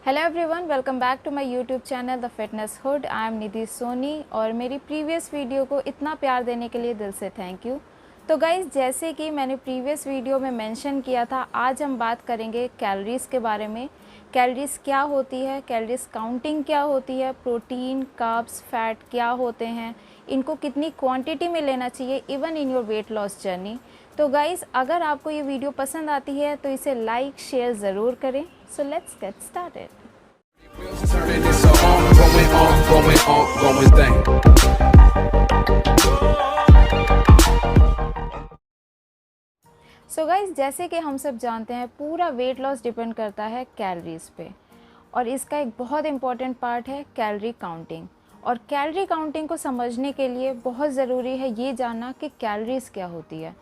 Hello everyone, welcome back to my YouTube channel the fitness hood. I am Nidhi Soni और मेरी previous video को इतना प्यार देने के लिए दिल से थैंक यू। तो गाइज़, जैसे कि मैंने प्रीवियस वीडियो में मेंशन किया था, आज हम बात करेंगे कैलोरीज़ के बारे में। कैलोरीज़ क्या होती है, कैलोरीज़ काउंटिंग क्या होती है, प्रोटीन, कार्ब्स, फैट क्या होते हैं, इनको कितनी क्वांटिटी में लेना चाहिए even in your weight loss journey. तो गाइज़, अगर आपको ये वीडियो पसंद आती है तो इसे लाइक शेयर ज़रूर करें। So let's get started. Turning it so going thing. So guys, जैसे कि हम सब जानते हैं, पूरा वेट लॉस डिपेंड करता है कैलोरीज पे, और इसका एक बहुत इंपॉर्टेंट पार्ट है कैलोरी काउंटिंग। और कैलोरी काउंटिंग को समझने के लिए बहुत ज़रूरी है ये जानना कि कैलोरीज क्या होती है।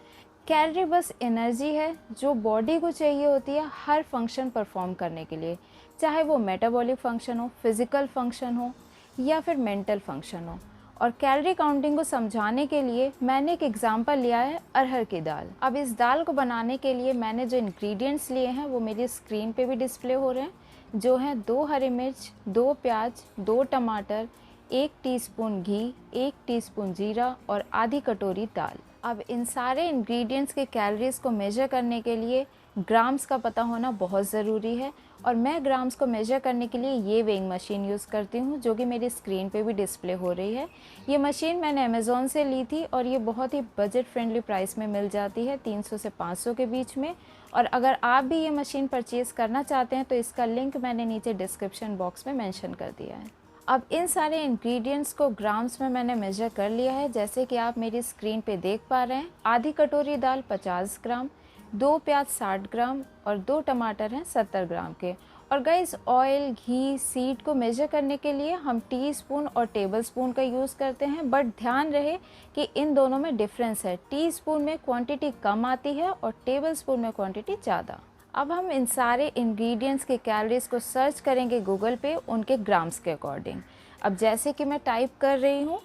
कैलोरी बस एनर्जी है जो बॉडी को चाहिए होती है हर फंक्शन परफॉर्म करने के लिए, चाहे वो मेटाबॉलिक फंक्शन हो, फिज़िकल फंक्शन हो या फिर मेंटल फंक्शन हो। और कैलोरी काउंटिंग को समझाने के लिए मैंने एक एग्जांपल लिया है अरहर की दाल। अब इस दाल को बनाने के लिए मैंने जो इंग्रेडिएंट्स लिए हैं वो मेरी स्क्रीन पे भी डिस्प्ले हो रहे हैं, जो हैं 2 हरी मिर्च, 2 प्याज, 2 टमाटर, 1 टीस्पून घी, 1 टीस्पून जीरा और आधी कटोरी दाल। अब इन सारे इंग्रेडिएंट्स के कैलोरीज को मेजर करने के लिए ग्राम्स का पता होना बहुत ज़रूरी है, और मैं ग्राम्स को मेजर करने के लिए ये वेइंग मशीन यूज़ करती हूँ, जो कि मेरी स्क्रीन पे भी डिस्प्ले हो रही है। ये मशीन मैंने अमेज़ॉन से ली थी और ये बहुत ही बजट फ्रेंडली प्राइस में मिल जाती है, 300 से 500 के बीच में। और अगर आप भी ये मशीन परचेज़ करना चाहते हैं तो इसका लिंक मैंने नीचे डिस्क्रिप्शन बॉक्स में मेंशन कर दिया है। अब इन सारे इंग्रेडिएंट्स को ग्राम्स में मैंने मेजर कर लिया है, जैसे कि आप मेरी स्क्रीन पे देख पा रहे हैं। आधी कटोरी दाल 50 ग्राम, 2 प्याज 60 ग्राम और 2 टमाटर हैं 70 ग्राम के। और गाइस, ऑयल, घी, सीड को मेजर करने के लिए हम टीस्पून और टेबलस्पून का यूज़ करते हैं, बट ध्यान रहे कि इन दोनों में डिफरेंस है। टीस्पून में क्वांटिटी कम आती है और टेबलस्पून में क्वांटिटी ज़्यादा। अब हम इन सारे इंग्रेडिएंट्स के कैलोरीज को सर्च करेंगे गूगल पे उनके ग्राम्स के अकॉर्डिंग। अब जैसे कि मैं टाइप कर रही हूँ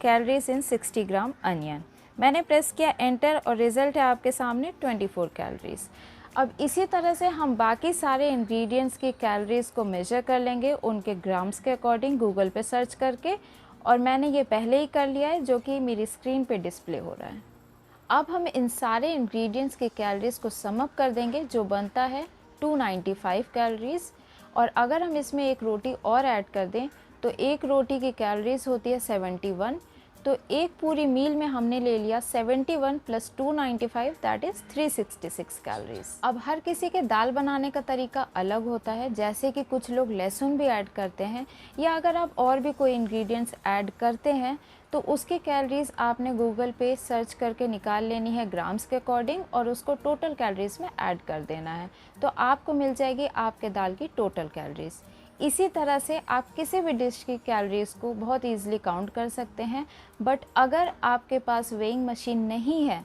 कैलोरीज इन 60 ग्राम अनियन, मैंने प्रेस किया एंटर और रिज़ल्ट है आपके सामने 24 कैलोरीज। अब इसी तरह से हम बाकी सारे इंग्रेडिएंट्स की कैलोरीज को मेजर कर लेंगे उनके ग्राम्स के अकॉर्डिंग गूगल पे सर्च करके, और मैंने ये पहले ही कर लिया है, जो कि मेरी स्क्रीन पे डिस्प्ले हो रहा है। अब हम इन सारे इंग्रेडिएंट्स के कैलोरीज को सम अप कर देंगे, जो बनता है 295 कैलोरीज। और अगर हम इसमें एक रोटी और ऐड कर दें तो एक रोटी की कैलोरीज होती है 71। तो एक पूरी मील में हमने ले लिया 71 + 295, दैट इज़ 366 कैलोरीज। अब हर किसी के दाल बनाने का तरीका अलग होता है, जैसे कि कुछ लोग लहसुन भी ऐड करते हैं, या अगर आप और भी कोई इंग्रेडिएंट्स ऐड करते हैं तो उसकी कैलोरीज आपने गूगल पे सर्च करके निकाल लेनी है ग्राम्स के अकॉर्डिंग, और उसको टोटल कैलोरीज में ऐड कर देना है, तो आपको मिल जाएगी आपके दाल की टोटल कैलोरीज। इसी तरह से आप किसी भी डिश की कैलोरीज को बहुत ईजिली काउंट कर सकते हैं, बट अगर आपके पास वेइंग मशीन नहीं है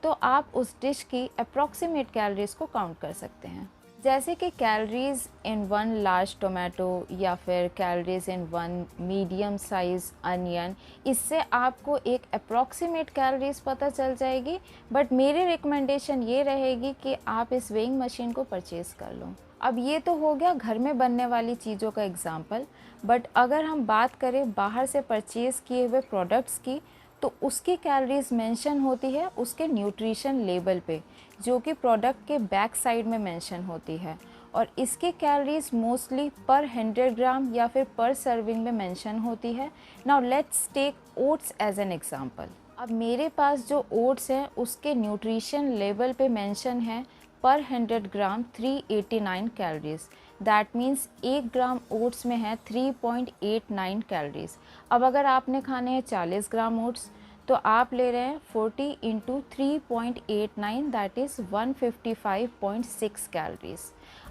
तो आप उस डिश की अप्रॉक्सीमेट कैलोरीज को काउंट कर सकते हैं, जैसे कि कैलोरीज इन 1 लार्ज टोमेटो या फिर calories in 1 medium size onion. इससे आपको एक अप्रॉक्सीमेट कैलोरीज पता चल जाएगी, बट मेरी रिकमेंडेशन ये रहेगी कि आप इस वेइंग मशीन को परचेज़ कर लो। अब ये तो हो गया घर में बनने वाली चीज़ों का एग्जाम्पल, बट अगर हम बात करें बाहर से परचेज़ किए हुए प्रोडक्ट्स की, तो उसकी कैलोरीज मेंशन होती है उसके न्यूट्रिशन लेबल पे, जो कि प्रोडक्ट के बैक साइड में मेंशन होती है। और इसकी कैलोरीज मोस्टली पर 100 ग्राम या फिर पर सर्विंग में मेंशन होती है। Now let's take oats as an example. अब मेरे पास जो ओट्स है उसके न्यूट्रिशन लेबल पे मेंशन है पर 100 ग्राम 389 calories. That means 1 gram oats में है 3.89 कैलोरीज। अब अगर आपने खाने हैं 40 ग्राम ओट्स तो आप ले रहे हैं 40 × 3.89, दैट इज़ 155.6 कैलोरीज।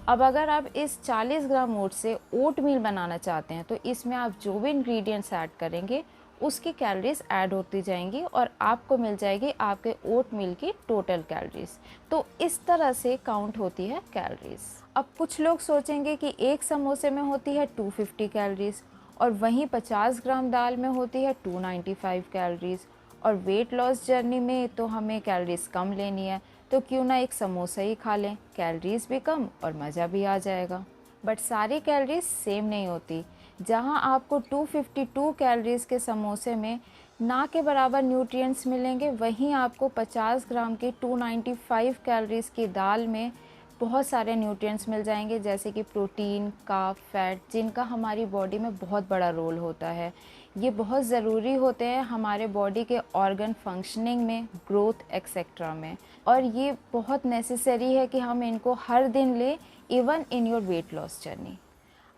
अब अगर आप इस 40 ग्राम ओट्स से ओट मील बनाना चाहते हैं तो इसमें आप जो भी इंग्रेडिएंट्स ऐड करेंगे उसकी कैलोरीज ऐड होती जाएंगी और आपको मिल जाएगी आपके ओट मील की टोटल कैलोरीज। तो इस तरह से काउंट होती है कैलोरीज। अब कुछ लोग सोचेंगे कि एक समोसे में होती है 250 कैलोरीज और वहीं 50 ग्राम दाल में होती है 295 कैलोरीज, और वेट लॉस जर्नी में तो हमें कैलोरीज कम लेनी है, तो क्यों ना एक समोसा ही खा लें, कैलोरीज भी कम और मज़ा भी आ जाएगा। बट सारी कैलोरीज सेम नहीं होती। जहां आपको 252 कैलोरीज के समोसे में ना के बराबर न्यूट्रिएंट्स मिलेंगे, वहीं आपको 50 ग्राम की 295 कैलोरीज की दाल में बहुत सारे न्यूट्रिएंट्स मिल जाएंगे, जैसे कि प्रोटीन, कार्ब, फैट, जिनका हमारी बॉडी में बहुत बड़ा रोल होता है। ये बहुत ज़रूरी होते हैं हमारे बॉडी के ऑर्गन फंक्शनिंग में, ग्रोथ एक्सेट्रा में, और ये बहुत नेसेसरी है कि हम इनको हर दिन लें, even in your weight loss journey.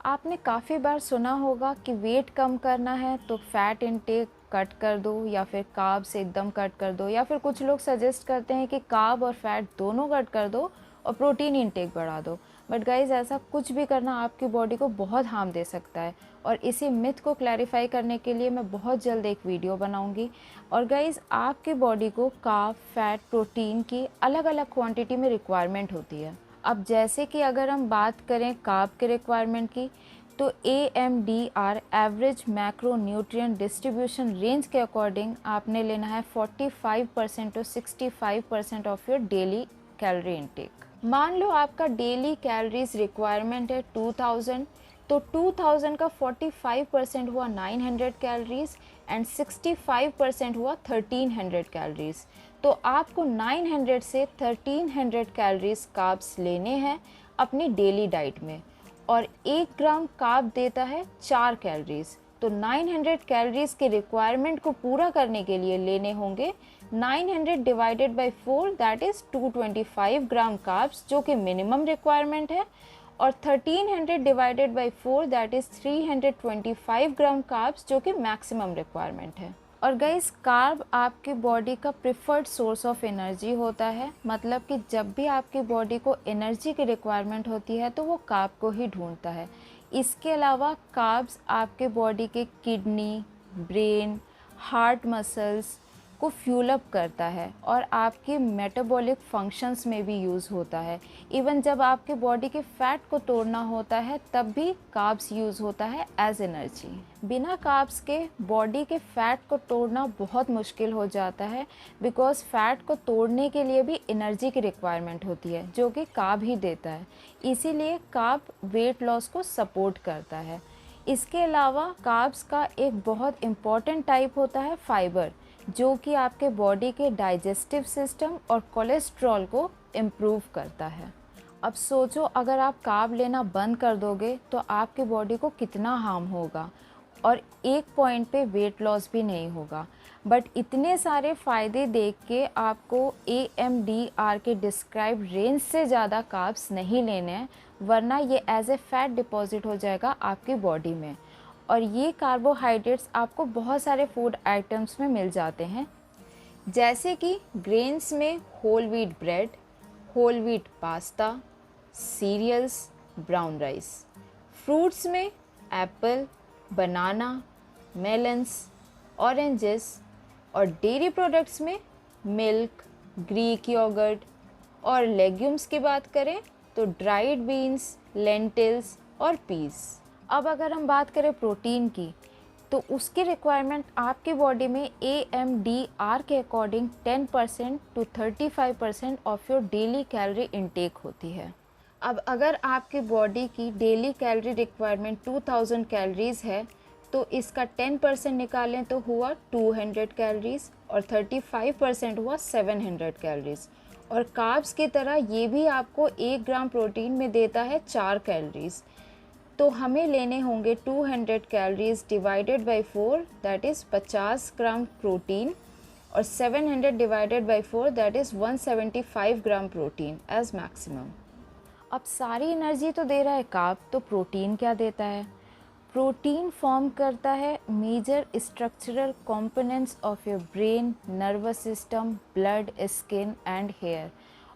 आपने काफ़ी बार सुना होगा कि वेट कम करना है तो फ़ैट इनटेक कट कर दो, या फिर कार्ब से एकदम कट कर दो, या फिर कुछ लोग सजेस्ट करते हैं कि कार्ब और फैट दोनों कट कर दो और प्रोटीन इनटेक बढ़ा दो। बट गाइज़, ऐसा कुछ भी करना आपकी बॉडी को बहुत हार्म दे सकता है, और इसी मिथ को क्लैरिफाई करने के लिए मैं बहुत जल्द एक वीडियो बनाऊंगी। और गाइज़, आपकी बॉडी को कार्ब, फैट, प्रोटीन की अलग अलग क्वांटिटी में रिक्वायरमेंट होती है। अब जैसे कि अगर हम बात करें कार्ब के रिक्वायरमेंट की, तो AMDR average macro nutrient distribution range के अकॉर्डिंग आपने लेना है 45% to 65% of your daily calorie intake. मान लो आपका डेली कैलोरीज रिक्वायरमेंट है 2000, तो 2000 का 45% हुआ 900 कैलोरीज एंड 65% हुआ 1300 कैलोरीज। तो आपको 900 से 1300 कैलोरीज कार्ब्स लेने हैं अपनी डेली डाइट में, और 1 ग्राम कार्ब देता है 4 कैलोरीज। तो 900 कैलोरीज के रिक्वायरमेंट को पूरा करने के लिए लेने होंगे 900 divided by 4, that is 225 gram carbs, जो कि मिनिमम रिक्वायरमेंट है, और 1300 divided by 4, that is 325 gram carbs, जो कि मैक्सिमम रिक्वायरमेंट है। और गाइस, कार्ब आपकी बॉडी का प्रिफर्ड सोर्स ऑफ एनर्जी होता है, मतलब कि जब भी आपकी बॉडी को एनर्जी की रिक्वायरमेंट होती है तो वो कार्ब को ही ढूंढता है। इसके अलावा कार्ब्स आपके बॉडी के किडनी, ब्रेन, हार्ट मसल्स को फ्यूल अप करता है, और आपके मेटाबॉलिक फंक्शंस में भी यूज़ होता है। इवन जब आपके बॉडी के फैट को तोड़ना होता है तब भी कार्ब्स यूज़ होता है एज एनर्जी। बिना कार्ब्स के बॉडी के फैट को तोड़ना बहुत मुश्किल हो जाता है, बिकॉज फैट को तोड़ने के लिए भी एनर्जी की रिक्वायरमेंट होती है, जो कि कार्ब ही देता है। इसीलिए कार्ब वेट लॉस को सपोर्ट करता है। इसके अलावा कार्ब्स का एक बहुत इम्पॉर्टेंट टाइप होता है फाइबर, जो कि आपके बॉडी के डाइजेस्टिव सिस्टम और कोलेस्ट्रॉल को इम्प्रूव करता है। अब सोचो, अगर आप कार्ब लेना बंद कर दोगे तो आपकी बॉडी को कितना हार्म होगा, और एक पॉइंट पे वेट लॉस भी नहीं होगा। बट इतने सारे फ़ायदे देख के आपको AMDR के डिस्क्राइब रेंज से ज़्यादा कार्ब्स नहीं लेने हैं, वरना ये एज ए फैट डिपॉजिट हो जाएगा आपकी बॉडी में। और ये कार्बोहाइड्रेट्स आपको बहुत सारे फूड आइटम्स में मिल जाते हैं, जैसे कि ग्रेन्स में whole wheat bread, whole wheat pasta, cereals, brown rice. Fruits में एप्पल, बनाना, मेलन्स, ऑरेंजेस, और डेयरी प्रोडक्ट्स में मिल्क, ग्रीक योगर्ट, और लेग्यूम्स की बात करें तो ड्राइड बीन्स, लेंटिल्स और पीस। अब अगर हम बात करें प्रोटीन की, तो उसकी रिक्वायरमेंट आपकी बॉडी में AMDR के according 10% to 35% of your daily calorie intake होती है। अब अगर आपकी बॉडी की डेली कैलोरी रिक्वायरमेंट 2000 कैलोरीज़ है, तो इसका 10% निकालें तो हुआ 200 कैलोरीज़, और 35% हुआ 700 कैलोरीज़। और कार्ब्स की तरह ये भी आपको 1 ग्राम प्रोटीन में देता है 4 कैलोरीज़। तो हमें लेने होंगे 200 calories divided by 4, that is 50 gram protein, और 700 divided by 4, that is 175 gram protein as maximum. अब सारी एनर्जी तो दे रहा है कार्ब, तो प्रोटीन क्या देता है? प्रोटीन फॉर्म करता है major structural components of your brain, nervous system, blood, skin and hair,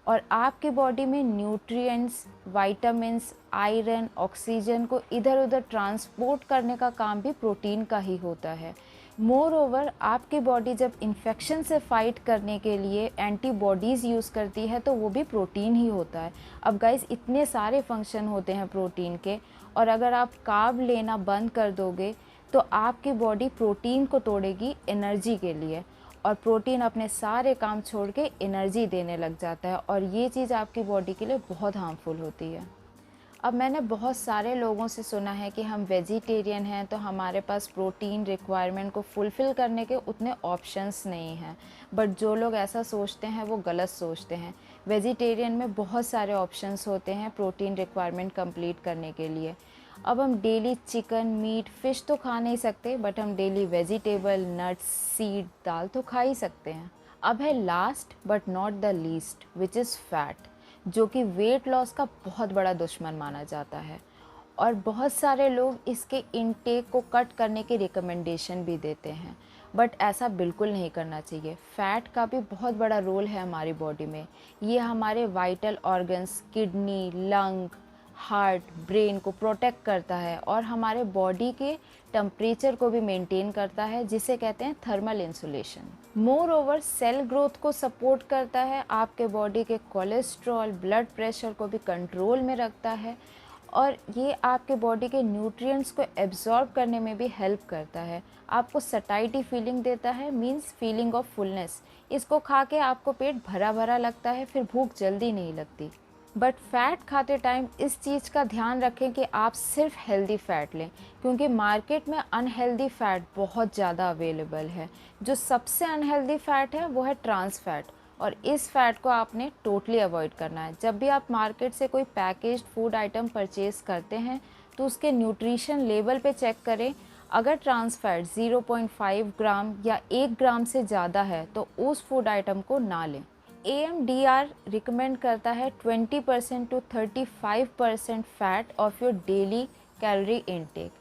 और आपकी बॉडी में न्यूट्रिएंट्स, विटामिन्स, आयरन, ऑक्सीजन को इधर उधर ट्रांसपोर्ट करने का काम भी प्रोटीन का ही होता है। मोर ओवर, आपकी बॉडी जब इन्फेक्शन से फाइट करने के लिए एंटीबॉडीज़ यूज़ करती है तो वो भी प्रोटीन ही होता है। अब गाइस, इतने सारे फंक्शन होते हैं प्रोटीन के, और अगर आप कार्ब लेना बंद कर दोगे तो आपकी बॉडी प्रोटीन को तोड़ेगी एनर्जी के लिए, और प्रोटीन अपने सारे काम छोड़ के एनर्जी देने लग जाता है, और ये चीज़ आपकी बॉडी के लिए बहुत हार्मफुल होती है। अब मैंने बहुत सारे लोगों से सुना है कि हम वेजिटेरियन हैं तो हमारे पास प्रोटीन रिक्वायरमेंट को फुलफ़िल करने के उतने ऑप्शंस नहीं हैं, बट जो लोग ऐसा सोचते हैं वो गलत सोचते हैं। वेजिटेरियन में बहुत सारे ऑप्शंस होते हैं प्रोटीन रिक्वायरमेंट कंप्लीट करने के लिए। अब हम डेली चिकन, मीट, फ़िश तो खा नहीं सकते, बट हम डेली वेजिटेबल, नट्स, सीड, दाल तो खा ही सकते हैं। अब है last but not the least, which is fat, जो कि वेट लॉस का बहुत बड़ा दुश्मन माना जाता है। और बहुत सारे लोग इसके इनटेक को कट करने की रिकमेंडेशन भी देते हैं, बट ऐसा बिल्कुल नहीं करना चाहिए। फ़ैट का भी बहुत बड़ा रोल है हमारी बॉडी में। ये हमारे vital organs, kidney, lung, heart, brain को प्रोटेक्ट करता है और हमारे बॉडी के टेम्परेचर को भी मेंटेन करता है, जिसे कहते हैं thermal insulation. Moreover cell growth को सपोर्ट करता है, आपके बॉडी के कोलेस्ट्रॉल, ब्लड प्रेशर को भी कंट्रोल में रखता है और ये आपके बॉडी के न्यूट्रिएंट्स को एब्जॉर्ब करने में भी हेल्प करता है। आपको सटाइटी फीलिंग देता है, मींस फीलिंग ऑफ फुलनेस। इसको खा के आपको पेट भरा भरा लगता है, फिर भूख जल्दी नहीं लगती। बट फ़ैट खाते टाइम इस चीज़ का ध्यान रखें कि आप सिर्फ हेल्दी फ़ैट लें, क्योंकि मार्केट में अनहेल्दी फ़ैट बहुत ज़्यादा अवेलेबल है। जो सबसे अनहेल्दी फ़ैट है वो है ट्रांस फैट, और इस फैट को आपने टोटली अवॉइड करना है। जब भी आप मार्केट से कोई पैकेज्ड फूड आइटम परचेज़ करते हैं तो उसके न्यूट्रिशन लेबल पे चेक करें। अगर ट्रांस फैट 0.5 ग्राम या 1 ग्राम से ज़्यादा है तो उस फूड आइटम को ना लें। AMDR रिकमेंड करता है 20% to 35% fat of your daily calorie intake.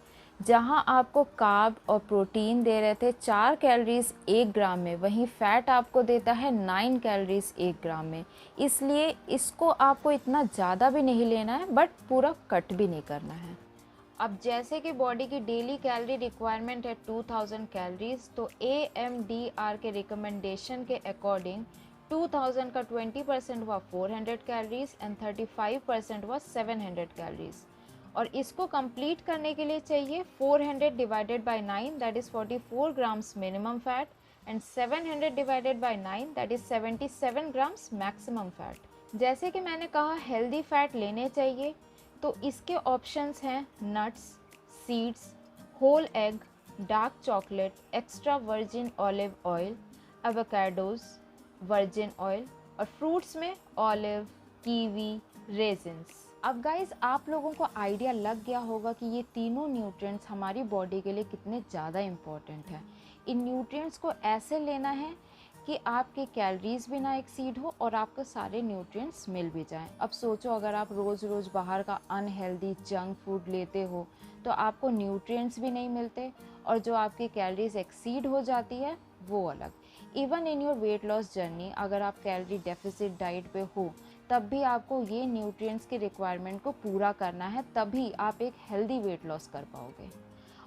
जहां आपको कार्ब और प्रोटीन दे रहे थे 4 कैलोरीज 1 ग्राम में, वहीं फ़ैट आपको देता है 9 कैलोरीज 1 ग्राम में। इसलिए इसको आपको इतना ज़्यादा भी नहीं लेना है, बट पूरा कट भी नहीं करना है। अब जैसे कि बॉडी की डेली कैलोरी रिक्वायरमेंट है 2000 कैलोरीज, तो AMDR के रिकमेंडेशन के अकॉर्डिंग 2000 का 20% हुआ 400 कैलोरीज एंड 35% हुआ 700 कैलोरीज। और इसको कंप्लीट करने के लिए चाहिए 400 divided by 9, that is 44 grams minimum fat, and 700 divided by 9, that is 77 grams maximum fat. जैसे कि मैंने कहा हेल्दी फैट लेने चाहिए, तो इसके ऑप्शंस हैं nuts, seeds, whole egg, dark chocolate, extra virgin olive oil, avocados, virgin oil, और फ्रूट्स में ऑलिव, कीवी, रेजिन्स। अब गाइस आप लोगों को आइडिया लग गया होगा कि ये तीनों न्यूट्रिएंट्स हमारी बॉडी के लिए कितने ज़्यादा इम्पॉर्टेंट हैं। इन न्यूट्रिएंट्स को ऐसे लेना है कि आपके कैलोरीज भी ना एक्सीड हो और आपको सारे न्यूट्रिएंट्स मिल भी जाएं। अब सोचो अगर आप रोज़ रोज़ बाहर का अनहेल्दी जंक फूड लेते हो तो आपको न्यूट्रिएंट्स भी नहीं मिलते, और जो आपकी कैलोरीज एक्सीड हो जाती है वो अलग। Even in your weight loss journey, अगर आप कैलोरी डेफिसिट डाइट पे हो तब भी आपको ये न्यूट्रिएंट्स की रिक्वायरमेंट को पूरा करना है, तभी आप एक हेल्दी वेट लॉस कर पाओगे।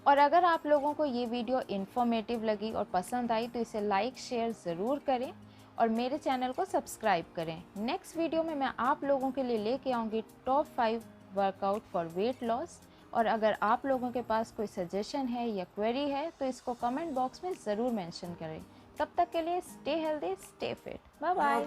और अगर आप लोगों को ये वीडियो इन्फॉर्मेटिव लगी और पसंद आई तो इसे लाइक शेयर ज़रूर करें और मेरे चैनल को सब्सक्राइब करें। नेक्स्ट वीडियो में मैं आप लोगों के लिए लेके आऊँगी top 5 workout for weight loss. और अगर आप लोगों के पास कोई सजेशन है या क्वेरी है तो इसको कमेंट बॉक्स में ज़रूर मेंशन करें। तब तक के लिए stay healthy, stay fit, bye bye.